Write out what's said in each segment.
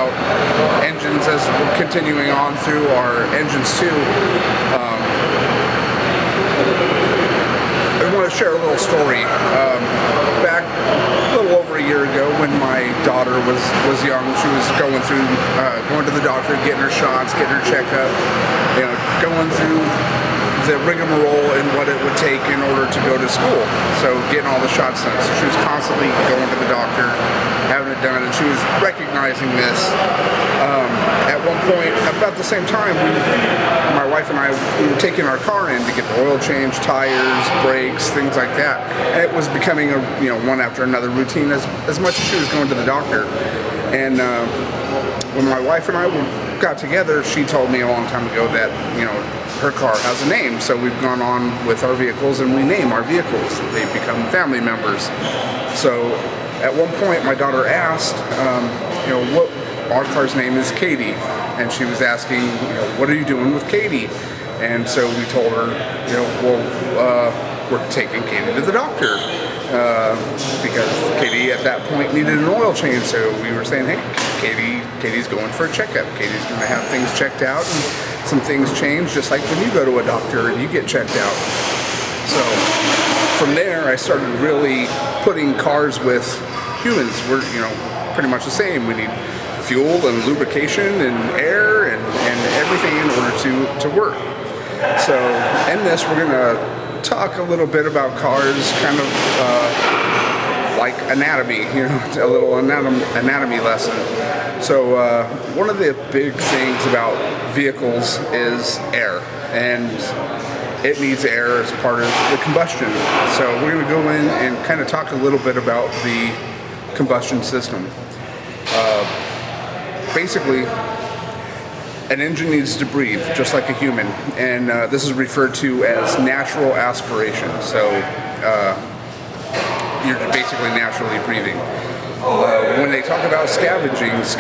about engines as we're continuing on through our engines too. I want to share a little story. Back a little over a year ago, when my daughter was young, she was going to the doctor, getting her shots, getting her checkup, going through the rigmarole and what it would take in order to go to school. So getting all the shots done. So she was constantly going to the doctor, having it done, and she was recognizing this. At one point, about the same time, my wife and I, we were taking our car in to get the oil change, tires, brakes, things like that. And it was becoming one after another routine as much as she was going to the doctor. And when my wife and I got together, she told me a long time ago that her car has a name. So we've gone on with our vehicles and we name our vehicles. They become family members. So at one point, my daughter asked, what our car's name is Katie, and she was asking, what are you doing with Katie? And so we told her, we're taking Katie to the doctor because Katie at that point needed an oil change. So we were saying, hey, Katie's going for a checkup. Katie's going to have things checked out and some things change, just like when you go to a doctor and you get checked out. So from there, I started really putting cars with humans. We're pretty much the same. We need fuel and lubrication and air and everything in order to work. So in this, we're going to talk a little bit about cars, kind of like anatomy, a little anatomy lesson. So one of the big things about vehicles is air, and it needs air as part of the combustion. So we're going to go in and kind of talk a little bit about the combustion system. Basically, an engine needs to breathe just like a human, and this is referred to as natural aspiration. So you're basically naturally breathing. When they talk about scavenging is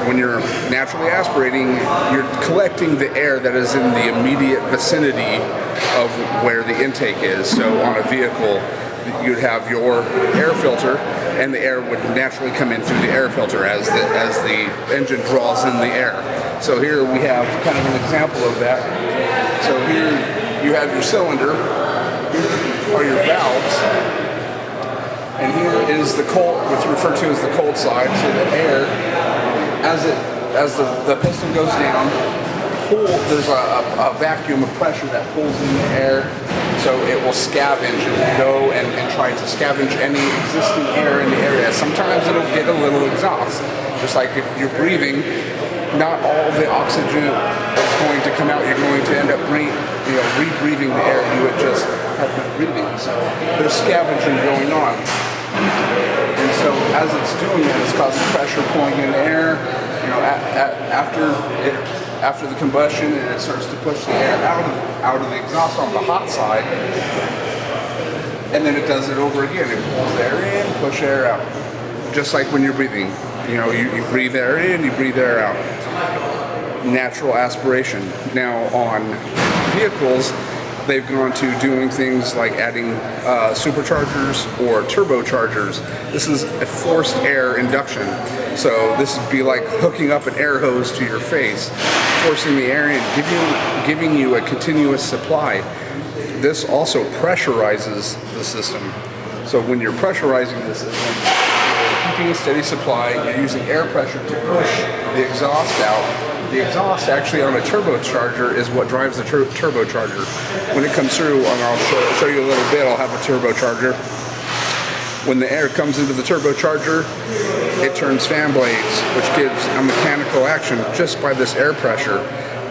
when you're naturally aspirating, you're collecting the air that is in the immediate vicinity of where the intake is. So on a vehicle, you'd have your air filter, and the air would naturally come in through the air filter as the engine draws in the air. So here we have kind of an example of that. So here you have your cylinder, here are your valves, and here is the cold, what's referred to as the cold side. So the air, as the piston goes down, there's a vacuum of pressure that pulls in the air, so it will scavenge and go and try to scavenge any existing air in the area. Sometimes it'll get a little exhaust. Just like if you're breathing, not all the oxygen is going to come out. You're going to end up rebreathing the air you had just have been breathing. So there's scavenging going on. And so as it's doing it, it's causing pressure pulling in the air. After the combustion, and it starts to push the air out of the exhaust on the hot side, and then it does it over again. It pulls air in, push air out, just like when you're breathing. You breathe air in, you breathe air out. Natural aspiration. Now on vehicles, they've gone to doing things like adding superchargers or turbochargers. This is a forced air induction. So this would be like hooking up an air hose to your face, forcing the air in, giving you a continuous supply. This also pressurizes the system. So when you're pressurizing the system, you're keeping a steady supply, you're using air pressure to push the exhaust out. The exhaust actually on a turbocharger is what drives the turbocharger. When it comes through, and I'll show you a little bit, I'll have a turbocharger. When the air comes into the turbocharger, it turns fan blades, which gives a mechanical action just by this air pressure.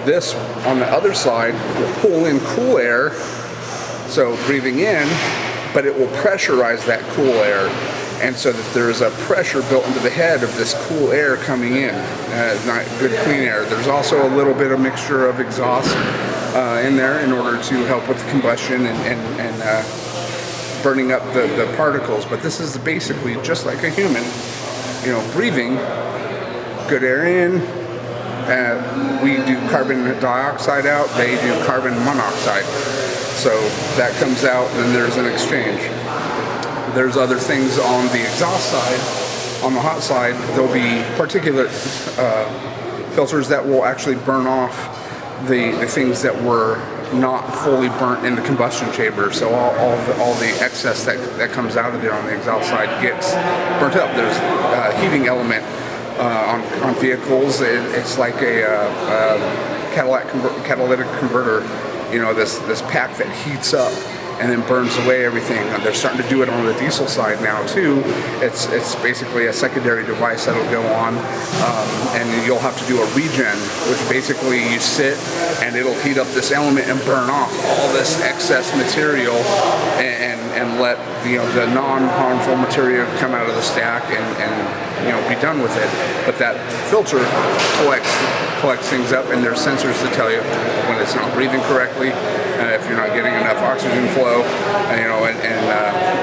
This, on the other side, will pull in cool air, so breathing in, but it will pressurize that cool air, and so that there is a pressure built into the head of this cool air coming in, not good clean air. There's also a little bit of mixture of exhaust in there in order to help with the combustion and burning up the particles. But this is basically just like a human, breathing, good air in. We do carbon dioxide out, they do carbon monoxide. So that comes out and there's an exchange. There's other things on the exhaust side on the hot side, there'll be particulate filters that will actually burn off the things that were not fully burnt in the combustion chamber. So all the excess that comes out of there on the exhaust side gets burnt up. There's a heating element on vehicles. It's like a catalytic converter. You know, this pack that heats up and then burns away everything. They're starting to do it on the diesel side now too. It's basically a secondary device that'll go on, and you'll have to do a regen, which basically you sit and it'll heat up this element and burn off all this excess material and let the non-harmful material come out of the stack and be done with it. But that filter collects things up, and there's sensors to tell you when it's not breathing correctly, if you're not getting enough oxygen flow, and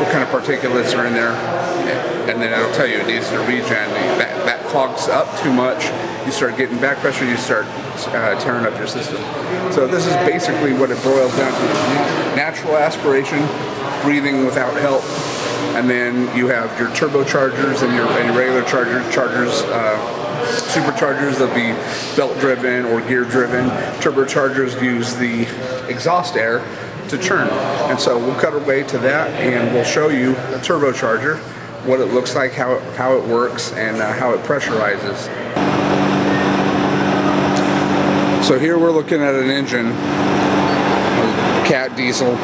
what kind of particulates are in there, and then it'll tell you it needs to regen. That clogs up too much, you start getting back pressure, you start tearing up your system. So this is basically what it boils down to: natural aspiration, breathing without help. And then you have your turbochargers and your regular chargers. Superchargers, they'll be belt driven or gear driven. Turbochargers use the exhaust air to churn. And so we'll cut our way to that, and we'll show you a turbocharger, what it looks like, how it works, and how it pressurizes. So here we're looking at an engine, a Cat diesel,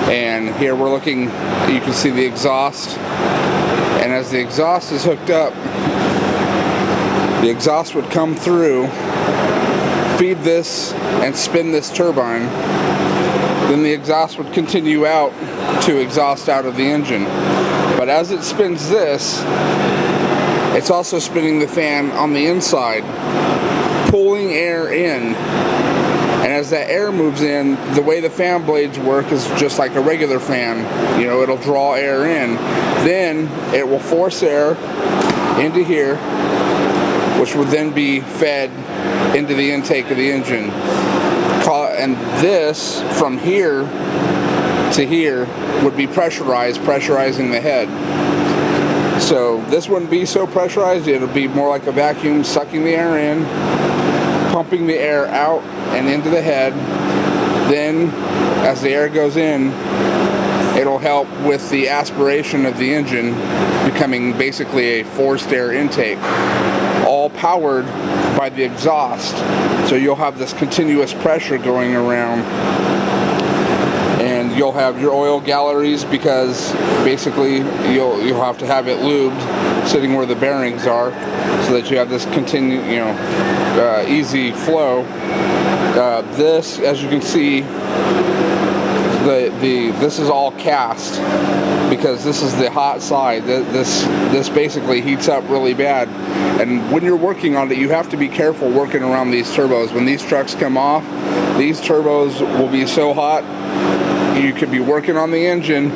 and here we're looking, you can see the exhaust, and as the exhaust is hooked up, the exhaust would come through, feed this, and spin this turbine. Then the exhaust would continue out to exhaust out of the engine. But as it spins this, it's also spinning the fan on the inside, pulling air in. And as that air moves in, the way the fan blades work is just like a regular fan. It'll draw air in. Then it will force air into here, which would then be fed into the intake of the engine. And this, from here to here, would be pressurizing the head. So this wouldn't be so pressurized, it would be more like a vacuum sucking the air in, pumping the air out and into the head. Then, as the air goes in, it'll help with the aspiration of the engine, becoming basically a forced air intake, all powered by the exhaust. So you'll have this continuous pressure going around, and you'll have your oil galleries, because basically you'll have to have it lubed, sitting where the bearings are, so that you have this easy flow. This, as you can see, this is all cast, because this is the hot side. This basically heats up really bad, and when you're working on it, you have to be careful working around these turbos. When these trucks come off, these turbos will be so hot, you could be working on the engine,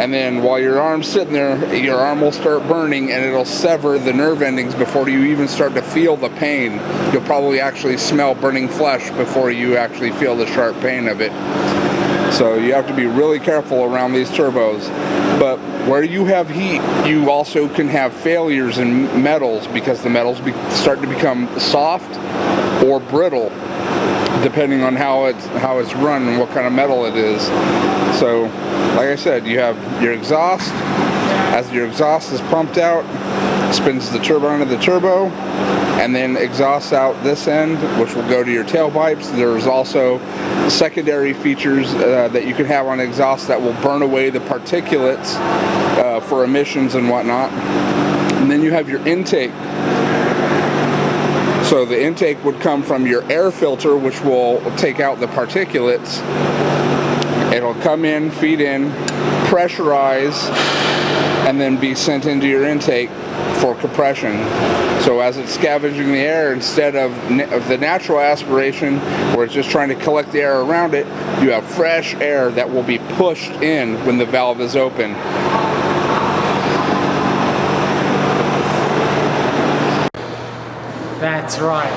and then while your arm's sitting there, your arm will start burning, and it'll sever the nerve endings before you even start to feel the pain. You'll probably actually smell burning flesh before you actually feel the sharp pain of it. So you have to be really careful around these turbos. But where you have heat, you also can have failures in metals, because the metals start to become soft or brittle, depending on how it's run and what kind of metal it is. So, like I said, you have your exhaust. As your exhaust is pumped out, spins the turbine of the turbo, and then exhausts out this end, which will go to your tailpipes. There's also secondary features that you can have on exhaust that will burn away the particulates for emissions and whatnot. And then you have your intake. So the intake would come from your air filter, which will take out the particulates. It'll come in, feed in, pressurize, and then be sent into your intake for compression. So as it's scavenging the air, instead of the natural aspiration, where it's just trying to collect the air around it, you have fresh air that will be pushed in when the valve is open. That's right.